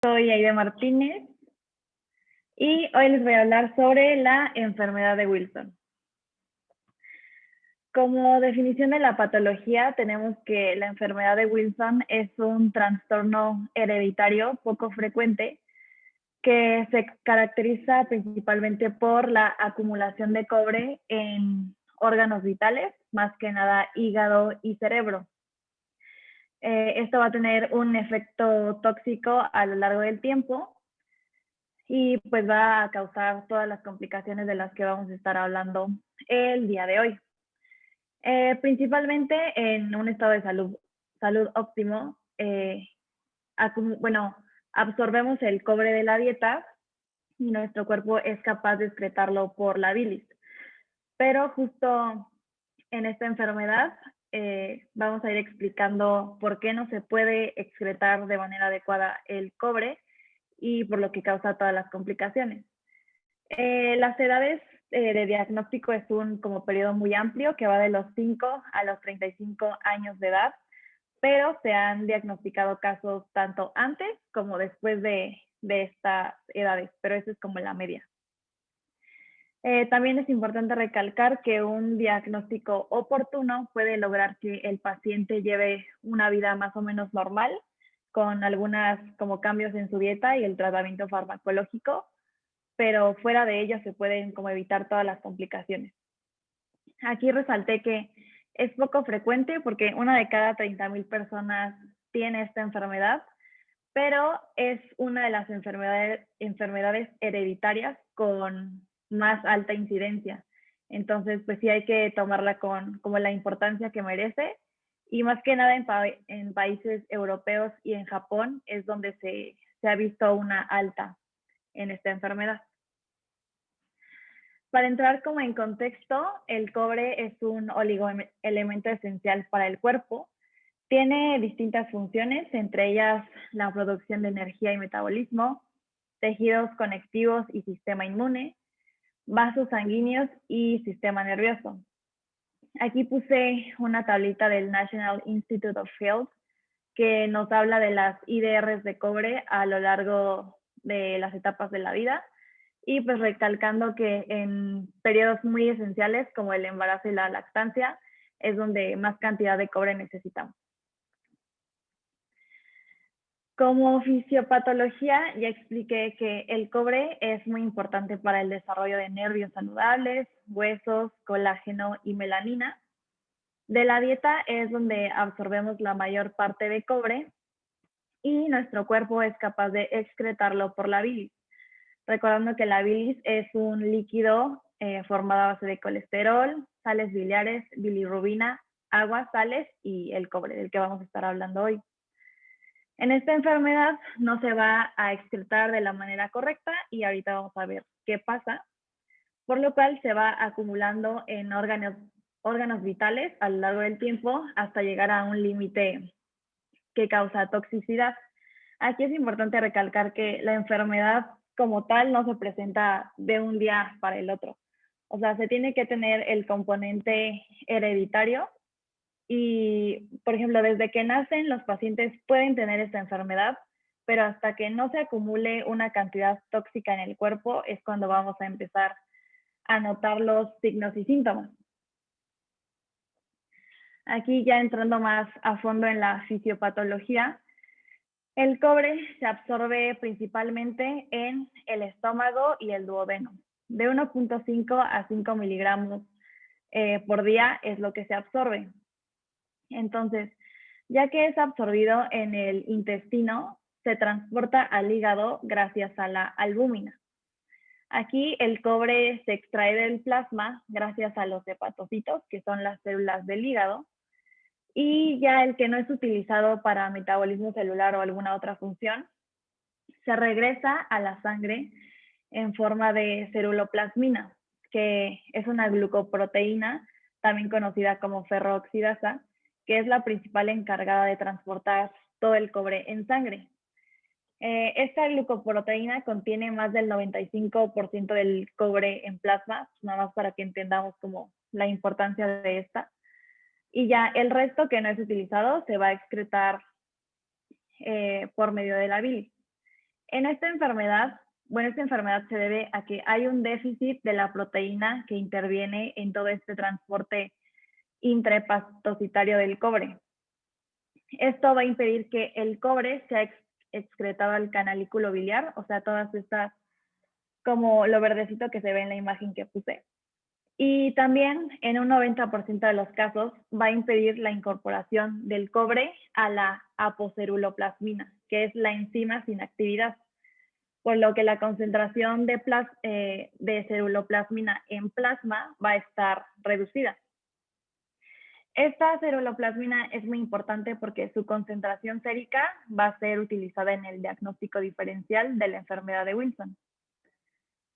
Soy Aide Martínez y hoy les voy a hablar sobre la enfermedad de Wilson. Como definición de la patología, tenemos que la enfermedad de Wilson es un trastorno hereditario poco frecuente que se caracteriza principalmente por la acumulación de cobre en órganos vitales, más que nada hígado y cerebro. Esto va a tener un efecto tóxico a lo largo del tiempo y pues va a causar todas las complicaciones de las que vamos a estar hablando el día de hoy. Principalmente en un estado de salud óptimo, absorbemos el cobre de la dieta y nuestro cuerpo es capaz de excretarlo por la bilis. Pero justo en esta enfermedad vamos a ir explicando por qué no se puede excretar de manera adecuada el cobre y por lo que causa todas las complicaciones. Las edades de diagnóstico es un como periodo muy amplio que va de los 5 a los 35 años de edad, pero se han diagnosticado casos tanto antes como después de estas edades, pero eso es como la media. También es importante recalcar que un diagnóstico oportuno puede lograr que el paciente lleve una vida más o menos normal, con algunos como cambios en su dieta y el tratamiento farmacológico, pero fuera de ello se pueden como evitar todas las complicaciones. Aquí resalté que es poco frecuente porque una de cada 30,000 personas tiene esta enfermedad, pero es una de las enfermedades hereditarias con más alta incidencia. Entonces, pues sí hay que tomarla con como la importancia que merece y más que nada en países europeos y en Japón es donde se ha visto una alta en esta enfermedad. Para entrar como en contexto, el cobre es un oligoelemento esencial para el cuerpo. Tiene distintas funciones, entre ellas la producción de energía y metabolismo, tejidos conectivos y sistema inmune, vasos sanguíneos y sistema nervioso. Aquí puse una tablita del National Institute of Health que nos habla de las IDRs de cobre a lo largo de las etapas de la vida y pues recalcando que en periodos muy esenciales como el embarazo y la lactancia es donde más cantidad de cobre necesitamos. Como fisiopatología ya expliqué que el cobre es muy importante para el desarrollo de nervios saludables, huesos, colágeno y melanina. De la dieta es donde absorbemos la mayor parte de cobre y nuestro cuerpo es capaz de excretarlo por la bilis. Recordando que la bilis es un líquido formado a base de colesterol, sales biliares, bilirrubina, agua, sales y el cobre, del que vamos a estar hablando hoy. En esta enfermedad no se va a excretar de la manera correcta y ahorita vamos a ver qué pasa, por lo cual se va acumulando en órganos vitales a lo largo del tiempo hasta llegar a un límite que causa toxicidad. Aquí es importante recalcar que la enfermedad como tal no se presenta de un día para el otro. O sea, se tiene que tener el componente hereditario y, por ejemplo, desde que nacen los pacientes pueden tener esta enfermedad, pero hasta que no se acumule una cantidad tóxica en el cuerpo es cuando vamos a empezar a notar los signos y síntomas. Aquí ya entrando más a fondo en la fisiopatología, el cobre se absorbe principalmente en el estómago y el duodeno. De 1.5 a 5 miligramos por día es lo que se absorbe. Entonces, ya que es absorbido en el intestino, se transporta al hígado gracias a la albúmina. Aquí el cobre se extrae del plasma gracias a los hepatocitos, que son las células del hígado, y ya el que no es utilizado para metabolismo celular o alguna otra función, se regresa a la sangre en forma de ceruloplasmina, que es una glucoproteína, también conocida como ferrooxidasa, que es la principal encargada de transportar todo el cobre en sangre. Esta glucoproteína contiene más del 95% del cobre en plasma, nada más para que entendamos como la importancia de esta. Y ya el resto que no es utilizado se va a excretar por medio de la bilis. En esta enfermedad, esta enfermedad se debe a que hay un déficit de la proteína que interviene en todo este transporte intrahepatocitario del cobre. Esto va a impedir que el cobre sea excretado al canalículo biliar, o sea, todas estas, como lo verdecito que se ve en la imagen que puse. Y también en un 90% de los casos va a impedir la incorporación del cobre a la apoceruloplasmina, que es la enzima sin actividad, por lo que la concentración de ceruloplasmina en plasma va a estar reducida. Esta ceruloplasmina es muy importante porque su concentración sérica va a ser utilizada en el diagnóstico diferencial de la enfermedad de Wilson.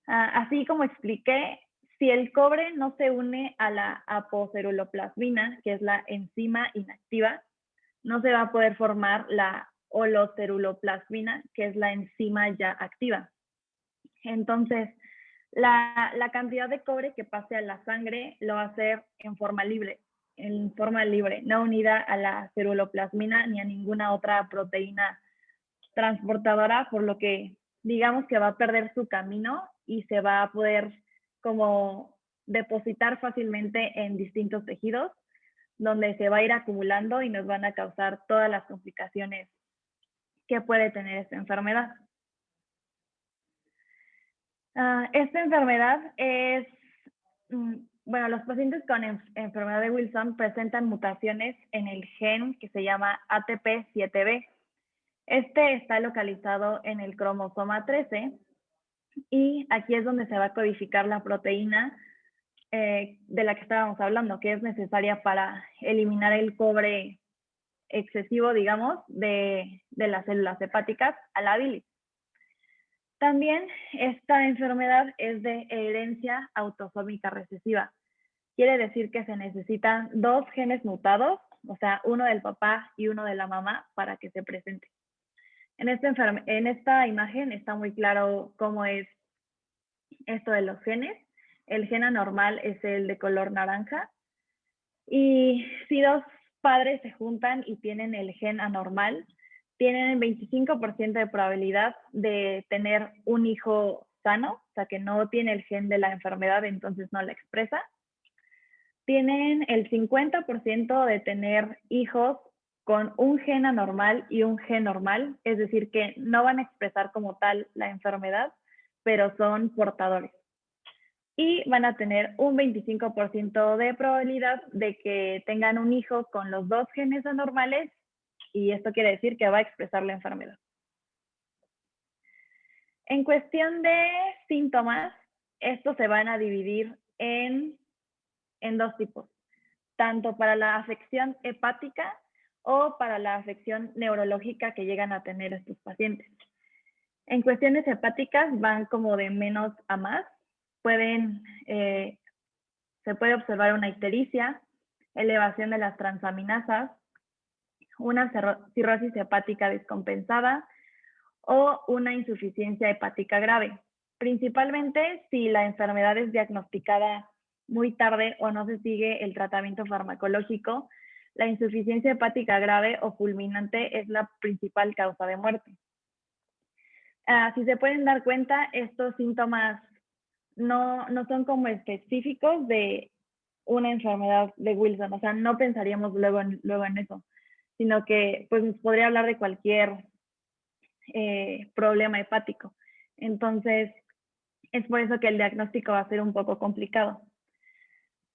Así como expliqué, si el cobre no se une a la apoceruloplasmina, que es la enzima inactiva, no se va a poder formar la holoceruloplasmina, que es la enzima ya activa. Entonces, la cantidad de cobre que pase a la sangre lo va a hacer en forma libre, no unida a la ceruloplasmina ni a ninguna otra proteína transportadora, por lo que digamos que va a perder su camino y se va a poder como depositar fácilmente en distintos tejidos, donde se va a ir acumulando y nos van a causar todas las complicaciones que puede tener esta enfermedad. Esta enfermedad es, bueno, los pacientes con enfermedad de Wilson presentan mutaciones en el gen que se llama ATP7B. Este está localizado en el cromosoma 13 y aquí es donde se va a codificar la proteína de la que estábamos hablando, que es necesaria para eliminar el cobre excesivo, digamos, de las células hepáticas a la bilis. También esta enfermedad es de herencia autosómica recesiva. Quiere decir que se necesitan 2 genes mutados, o sea, uno del papá y uno de la mamá, para que se presente. En esta imagen está muy claro cómo es esto de los genes. El gen anormal es el de color naranja. Y si 2 padres se juntan y tienen el gen anormal, tienen 25% de probabilidad de tener un hijo sano, o sea, que no tiene el gen de la enfermedad, entonces no la expresa. Tienen el 50% de tener hijos con un gen anormal y un gen normal, es decir, que no van a expresar como tal la enfermedad, pero son portadores. Y van a tener un 25% de probabilidad de que tengan un hijo con los 2 genes anormales, y esto quiere decir que va a expresar la enfermedad. En cuestión de síntomas, estos se van a dividir en 2 tipos, tanto para la afección hepática o para la afección neurológica que llegan a tener estos pacientes. En cuestiones hepáticas van como de menos a más. Se puede observar una ictericia, elevación de las transaminasas, una cirrosis hepática descompensada o una insuficiencia hepática grave, principalmente si la enfermedad es diagnosticada muy tarde o no se sigue el tratamiento farmacológico. La insuficiencia hepática grave o fulminante es la principal causa de muerte. Si se pueden dar cuenta, estos síntomas no son como específicos de una enfermedad de Wilson, o sea, no pensaríamos luego en eso, sino que pues nos podría hablar de cualquier problema hepático. Entonces, es por eso que el diagnóstico va a ser un poco complicado.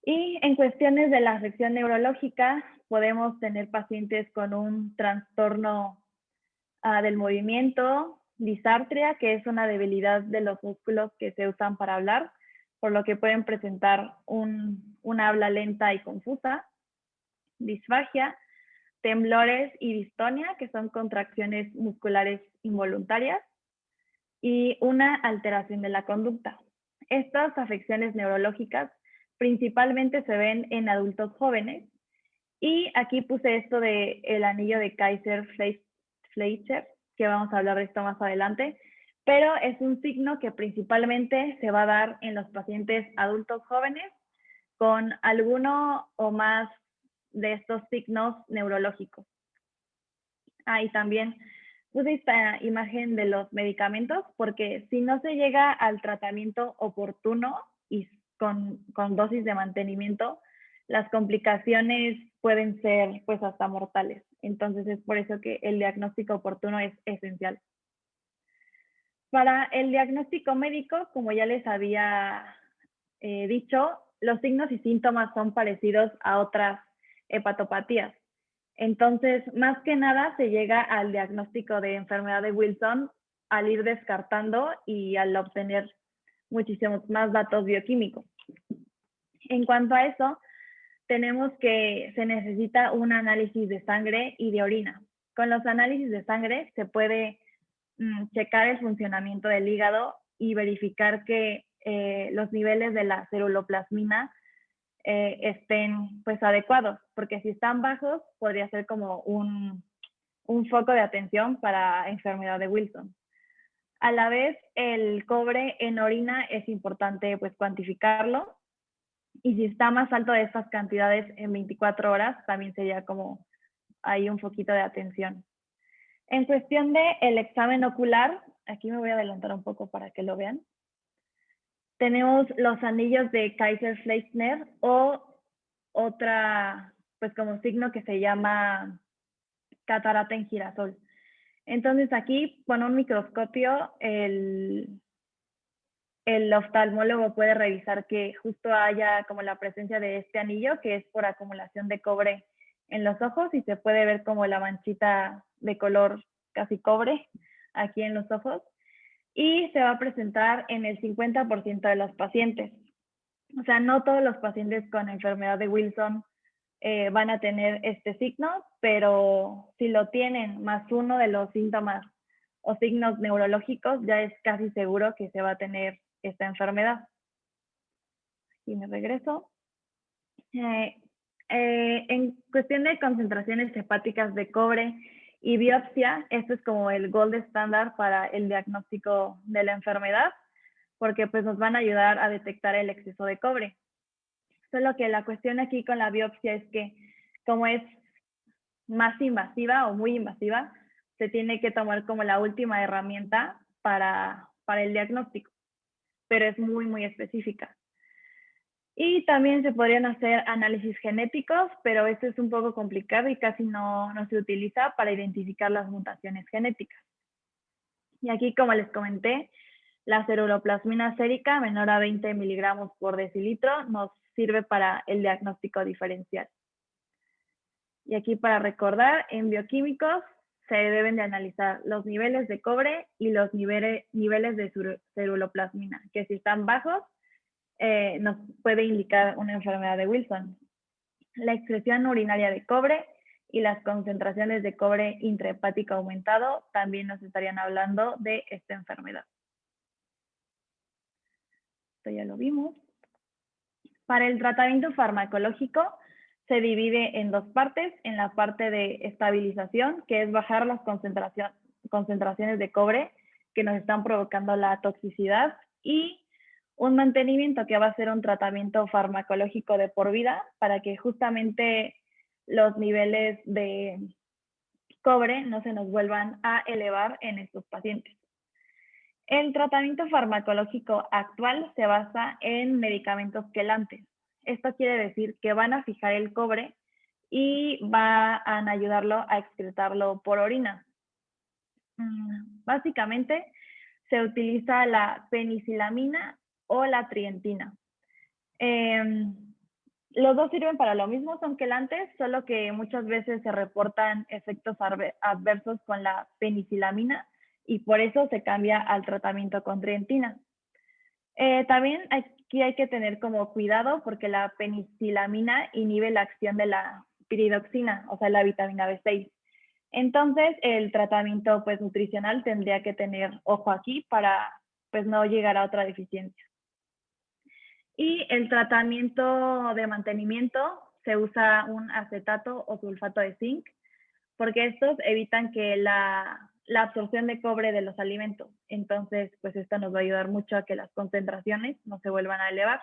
Y en cuestiones de la afección neurológica, podemos tener pacientes con un trastorno del movimiento, disartria, que es una debilidad de los músculos que se usan para hablar, por lo que pueden presentar una habla lenta y confusa, disfagia, temblores y distonia, que son contracciones musculares involuntarias, y una alteración de la conducta. Estas afecciones neurológicas principalmente se ven en adultos jóvenes, y aquí puse esto de el anillo de Kaiser-Fleischer, que vamos a hablar de esto más adelante, pero es un signo que principalmente se va a dar en los pacientes adultos jóvenes con alguno o más de estos signos neurológicos. Y también Puse esta imagen de los medicamentos porque si no se llega al tratamiento oportuno y con dosis de mantenimiento, las complicaciones pueden ser pues hasta mortales. Entonces es por eso que el diagnóstico oportuno es esencial. Para el diagnóstico médico, como ya les había dicho, los signos y síntomas son parecidos a otras hepatopatías. Entonces, más que nada se llega al diagnóstico de enfermedad de Wilson al ir descartando y al obtener muchísimos más datos bioquímicos. En cuanto a eso, tenemos que se necesita un análisis de sangre y de orina. Con los análisis de sangre se puede checar el funcionamiento del hígado y verificar que los niveles de la ceruloplasmina estén pues adecuados, porque si están bajos podría ser como un foco de atención para enfermedad de Wilson. A la vez, el cobre en orina es importante pues cuantificarlo y si está más alto de estas cantidades en 24 horas, también sería como ahí un poquito de atención. En cuestión del examen ocular, aquí me voy a adelantar un poco para que lo vean. Tenemos los anillos de Kaiser-Fleischner o otra, pues como signo que se llama catarata en girasol. Entonces aquí con un microscopio el oftalmólogo puede revisar que justo haya como la presencia de este anillo que es por acumulación de cobre en los ojos y se puede ver como la manchita de color casi cobre aquí en los ojos y se va a presentar en el 50% de los pacientes. O sea, no todos los pacientes con enfermedad de Wilson van a tener este signo, pero si lo tienen más uno de los síntomas o signos neurológicos, ya es casi seguro que se va a tener esta enfermedad. Y me regreso. En cuestión de concentraciones hepáticas de cobre y biopsia, esto es como el gold estándar para el diagnóstico de la enfermedad, porque pues nos van a ayudar a detectar el exceso de cobre. Solo que la cuestión aquí con la biopsia es que como es más invasiva o muy invasiva, se tiene que tomar como la última herramienta para el diagnóstico, pero es muy, muy específica. Y también se podrían hacer análisis genéticos, pero esto es un poco complicado y casi no se utiliza para identificar las mutaciones genéticas. Y aquí, como les comenté, la ceruloplasmina sérica menor a 20 miligramos por decilitro nos sirve para el diagnóstico diferencial. Y aquí para recordar, en bioquímicos se deben de analizar los niveles de cobre y los niveles de ceruloplasmina, que si están bajos, nos puede indicar una enfermedad de Wilson. La excreción urinaria de cobre y las concentraciones de cobre intrahepático aumentado también nos estarían hablando de esta enfermedad. Esto ya lo vimos. Para el tratamiento farmacológico se divide en dos partes, en la parte de estabilización, que es bajar las concentraciones de cobre que nos están provocando la toxicidad, y un mantenimiento que va a ser un tratamiento farmacológico de por vida para que justamente los niveles de cobre no se nos vuelvan a elevar en estos pacientes. El tratamiento farmacológico actual se basa en medicamentos quelantes. Esto quiere decir que van a fijar el cobre y van a ayudarlo a excretarlo por orina. Básicamente se utiliza la penicilamina o la trientina. Los dos sirven para lo mismo, son quelantes, solo que muchas veces se reportan efectos adversos con la penicilamina y por eso se cambia al tratamiento con trientina. También aquí hay que tener como cuidado porque la penicilamina inhibe la acción de la piridoxina, o sea, la vitamina B6. Entonces, el tratamiento pues, nutricional tendría que tener ojo aquí para pues, no llegar a otra deficiencia. Y el tratamiento de mantenimiento se usa un acetato o sulfato de zinc, porque estos evitan que la absorción de cobre de los alimentos. Entonces, pues esto nos va a ayudar mucho a que las concentraciones no se vuelvan a elevar.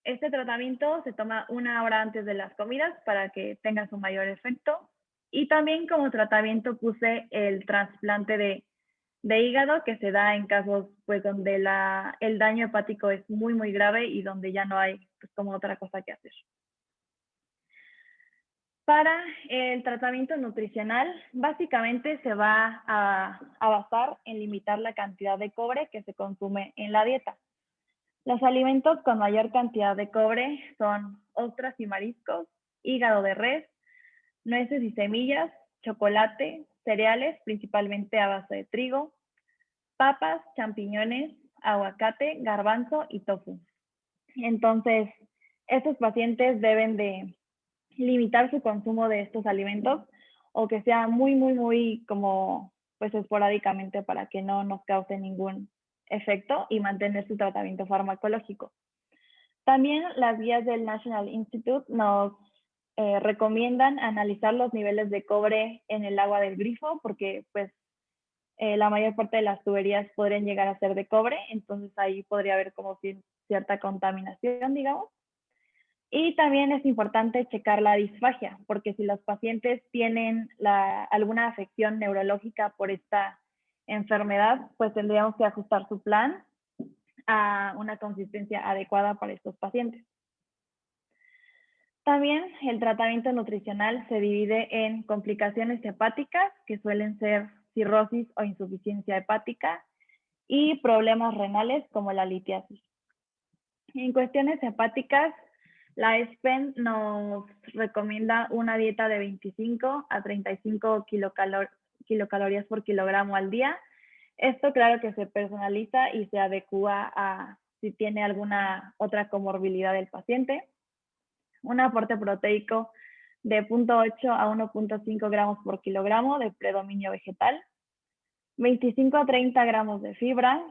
Este tratamiento se toma 1 hora antes de las comidas para que tenga su mayor efecto. Y también como tratamiento puse el trasplante de hígado, que se da en casos pues donde el daño hepático es muy, muy grave y donde ya no hay pues, como otra cosa que hacer. Para el tratamiento nutricional, básicamente se va a basar en limitar la cantidad de cobre que se consume en la dieta. Los alimentos con mayor cantidad de cobre son ostras y mariscos, hígado de res, nueces y semillas, chocolate, cereales, principalmente a base de trigo, papas, champiñones, aguacate, garbanzo y tofu. Entonces, estos pacientes deben de limitar su consumo de estos alimentos o que sea muy, muy, muy como pues esporádicamente para que no nos cause ningún efecto y mantener su tratamiento farmacológico. También las guías del National Institute nos recomiendan analizar los niveles de cobre en el agua del grifo porque pues la mayor parte de las tuberías podrían llegar a ser de cobre, entonces ahí podría haber como cierta contaminación, digamos. Y también es importante checar la disfagia, porque si los pacientes tienen alguna afección neurológica por esta enfermedad, pues tendríamos que ajustar su plan a una consistencia adecuada para estos pacientes. También el tratamiento nutricional se divide en complicaciones hepáticas, que suelen ser cirrosis o insuficiencia hepática, y problemas renales como la litiasis. En cuestiones hepáticas, la ESPEN nos recomienda una dieta de 25 a 35 kilocalorías por kilogramo al día. Esto claro que se personaliza y se adecua a si tiene alguna otra comorbilidad del paciente. Un aporte proteico de 0.8 a 1.5 gramos por kilogramo de predominio vegetal. 25 a 30 gramos de fibra,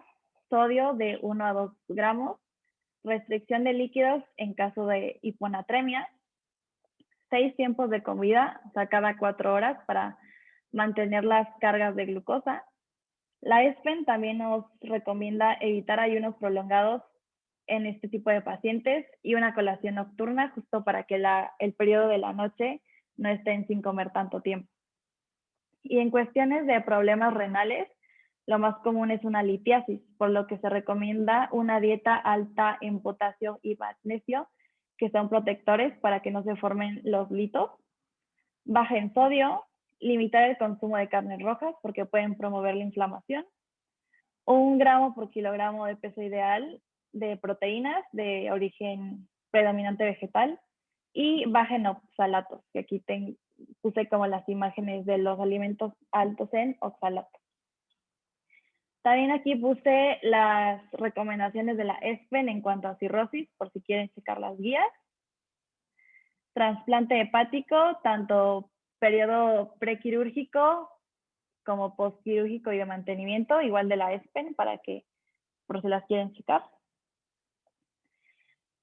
sodio de 1 a 2 gramos, restricción de líquidos en caso de hiponatremia, 6 tiempos de comida, o sea, cada 4 horas para mantener las cargas de glucosa. La ESPEN también nos recomienda evitar ayunos prolongados en este tipo de pacientes y una colación nocturna justo para que el periodo de la noche no estén sin comer tanto tiempo. Y en cuestiones de problemas renales, lo más común es una litiasis, por lo que se recomienda una dieta alta en potasio y magnesio, que son protectores para que no se formen los litos. Baja en sodio, limitar el consumo de carnes rojas porque pueden promover la inflamación. 1 gramo por kilogramo de peso ideal de proteínas de origen predominante vegetal y baja en oxalatos, que aquí puse como las imágenes de los alimentos altos en oxalatos. También aquí puse las recomendaciones de la ESPEN en cuanto a cirrosis, por si quieren checar las guías. Trasplante hepático, tanto periodo prequirúrgico como postquirúrgico y de mantenimiento, igual de la ESPEN, para que por si las quieren checar.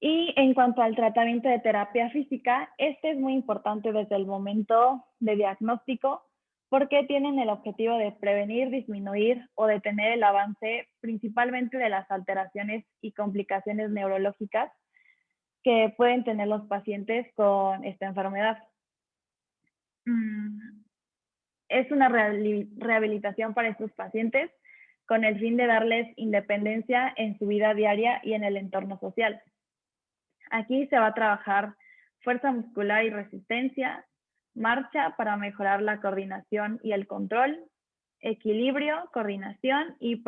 Y en cuanto al tratamiento de terapia física, este es muy importante desde el momento de diagnóstico porque tienen el objetivo de prevenir, disminuir o detener el avance principalmente de las alteraciones y complicaciones neurológicas que pueden tener los pacientes con esta enfermedad. Es una rehabilitación para estos pacientes con el fin de darles independencia en su vida diaria y en el entorno social. Aquí se va a trabajar fuerza muscular y resistencia, marcha para mejorar la coordinación y el control, equilibrio, coordinación y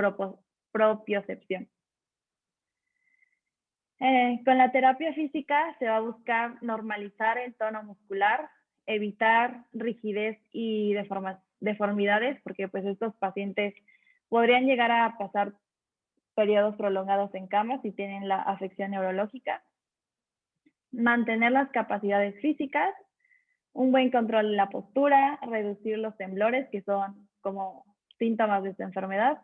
propiocepción. Con la terapia física se va a buscar normalizar el tono muscular, evitar rigidez y deformidades, porque pues estos pacientes podrían llegar a pasar periodos prolongados en cama si tienen la afección neurológica. Mantener las capacidades físicas, un buen control de la postura, reducir los temblores, que son como síntomas de esta enfermedad,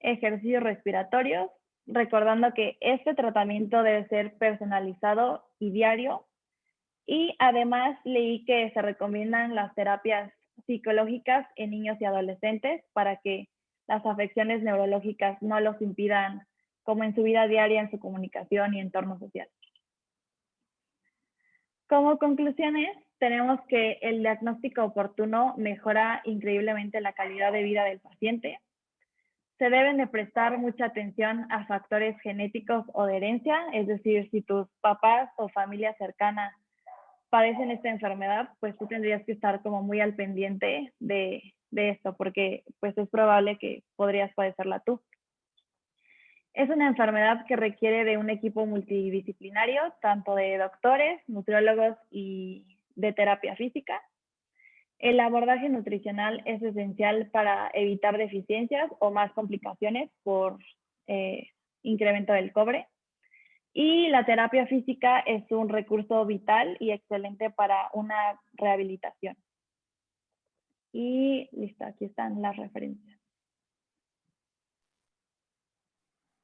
ejercicios respiratorios, recordando que este tratamiento debe ser personalizado y diario. Y además leí que se recomiendan las terapias psicológicas en niños y adolescentes para que las afecciones neurológicas no los impidan como en su vida diaria, en su comunicación y entorno social. Como conclusiones, tenemos que el diagnóstico oportuno mejora increíblemente la calidad de vida del paciente. Se deben de prestar mucha atención a factores genéticos o de herencia, es decir, si tus papás o familia cercana padecen esta enfermedad, pues tú tendrías que estar como muy al pendiente de esto, porque pues es probable que podrías padecerla tú. Es una enfermedad que requiere de un equipo multidisciplinario, tanto de doctores, nutriólogos y de terapia física. El abordaje nutricional es esencial para evitar deficiencias o más complicaciones por incremento del cobre. Y la terapia física es un recurso vital y excelente para una rehabilitación. Y listo, aquí están las referencias.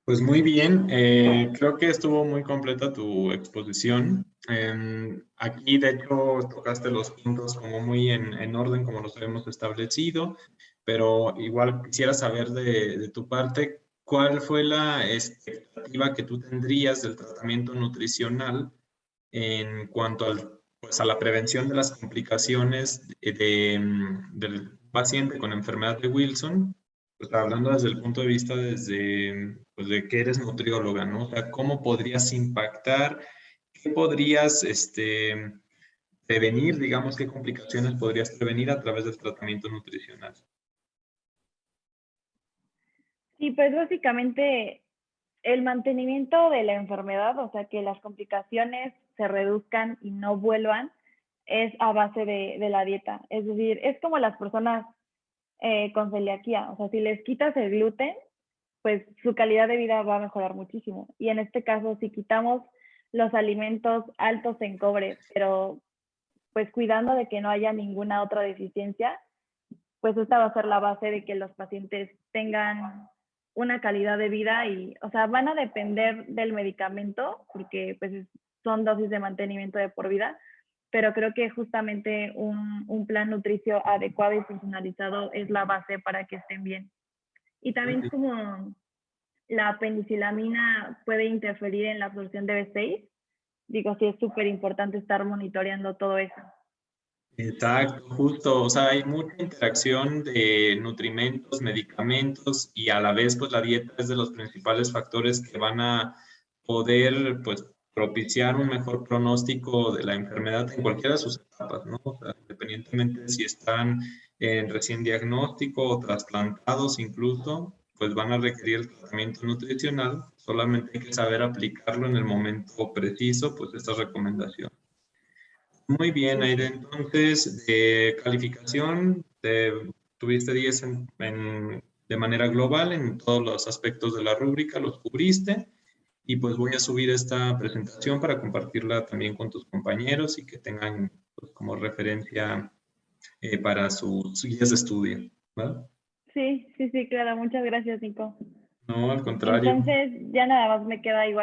Pues muy bien, creo que estuvo muy completa tu exposición. Aquí, de hecho, tocaste los puntos como muy en orden, como los habíamos establecido, pero igual quisiera saber de tu parte, ¿cuál fue la expectativa que tú tendrías del tratamiento nutricional en cuanto pues, a la prevención de las complicaciones del paciente con enfermedad de Wilson? Pues hablando desde el punto de vista pues, de que eres nutrióloga, ¿no? O sea, ¿cómo podrías impactar? ¿Qué podrías prevenir? Digamos, ¿qué complicaciones podrías prevenir a través del tratamiento nutricional? Sí, pues básicamente el mantenimiento de la enfermedad, o sea, que las complicaciones se reduzcan y no vuelvan, es a base de la dieta. Es decir, es como las personas con celiaquía. O sea, si les quitas el gluten, pues su calidad de vida va a mejorar muchísimo. Y en este caso, si quitamos los alimentos altos en cobre, pero pues cuidando de que no haya ninguna otra deficiencia, pues esta va a ser la base de que los pacientes tengan una calidad de vida y, o sea, van a depender del medicamento, porque pues son dosis de mantenimiento de por vida, pero creo que justamente un plan nutricio adecuado y personalizado es la base para que estén bien. Y también como la penicilamina puede interferir en la absorción de B6, digo, sí es súper importante estar monitoreando todo eso. Exacto, justo, o sea, hay mucha interacción de nutrimentos, medicamentos y a la vez, pues la dieta es de los principales factores que van a poder, pues, propiciar un mejor pronóstico de la enfermedad en cualquiera de sus etapas, ¿no? O sea, independientemente de si están en recién diagnóstico o trasplantados incluso, pues van a requerir el tratamiento nutricional, solamente hay que saber aplicarlo en el momento preciso, pues estas recomendaciones. Muy bien, Aide. Entonces, de calificación, tuviste 10 de manera global en todos los aspectos de la rúbrica, los cubriste. Y pues voy a subir esta presentación para compartirla también con tus compañeros y que tengan pues, como referencia para sus guías de estudio, ¿vale? Sí, claro. Muchas gracias, Nico. No, al contrario. Entonces, ya nada más me queda igual